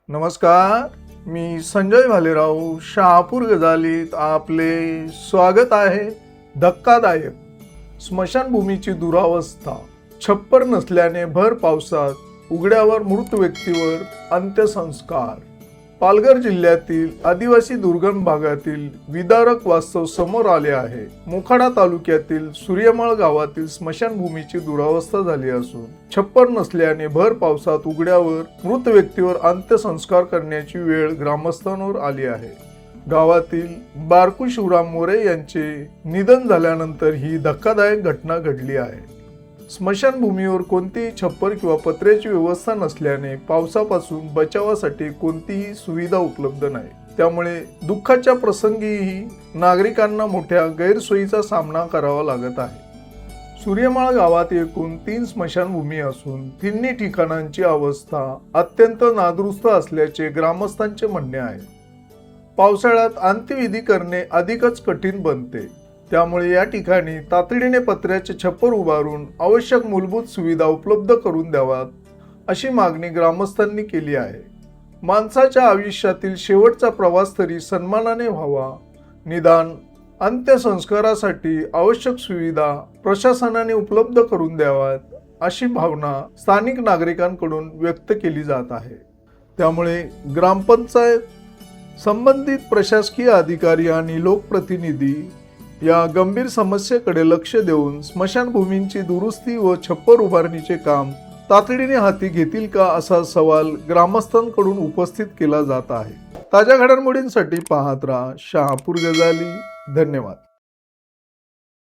नमस्कार, मी संजय भालेराव शहापूर गजालीत आपले स्वागत आहे। धक्कादायक स्मशानभूमीची दुरावस्था, छप्पर नसल्याने भर पावसात उघड्यावर मृत व्यक्तीवर अंत्यसंस्कार। पालघर जिल्ह्यातील आदिवासी दुर्गम भागातील विदारक वास्तव समोर आले आहे। मोखाडा तालुक्यातील सूर्यमाळ गावातील स्मशानभूमीची दुरावस्था झाली असून छप्पर नसल्याने भर पावसात उघड्यावर मृत व्यक्तीवर अंत्यसंस्कार करण्याची वेळ ग्रामस्थांवर आली आहे। गावातील बारकू शिवराम मोरे यांचे निधन झाल्यानंतर ही धक्कादायक घटना घडली आहे। स्मशानभूमीवर कोणतीही छप्पर किंवा पत्र्याची व्यवस्था नसल्याने पावसापासून बचावासाठी कोणतीही सुविधा उपलब्ध नाही। त्यामुळे दुःखाच्या प्रसंगीही नागरिकांना मोठ्या गैरसोयीचा सामना करावा लागत आहे। सूर्यमाळ गावात एकूण 3 स्मशानभूमी असून तिन्ही ठिकाणांची अवस्था अत्यंत नादुरुस्त असल्याचे ग्रामस्थांचे म्हणणे आहे। पावसाळ्यात अंत्यविधी करणे अधिकच कठीण बनते। त्यामुळे या ठिकाणी तातडीने पत्र्याचे छप्पर उभारून आवश्यक मूलभूत सुविधा उपलब्ध करून द्याव्यात अशी मागणी ग्रामस्थांनी केली आहे। माणसाच्या आयुष्यातील शेवटचा प्रवास तरी सन्मानाने व्हावा, निदान अंत्यसंस्कारासाठी आवश्यक सुविधा प्रशासनाने उपलब्ध करून द्याव्यात अशी भावना स्थानिक नागरिकांकडून व्यक्त केली जात आहे। त्यामुळे ग्रामपंचायत, संबंधित प्रशासकीय अधिकारी आणि लोकप्रतिनिधी या गंभीर समस्येकडे लक्ष देऊन स्मशानभूमींची दुरुस्ती व छप्पर उभारणीचे काम तातडीने हाती घेतील का असा सवाल ग्रामस्थांकडून उपस्थित केला जात आहे। ताज्या घडामोडींसाठी पाहत राहा शहापूर गजाली। धन्यवाद।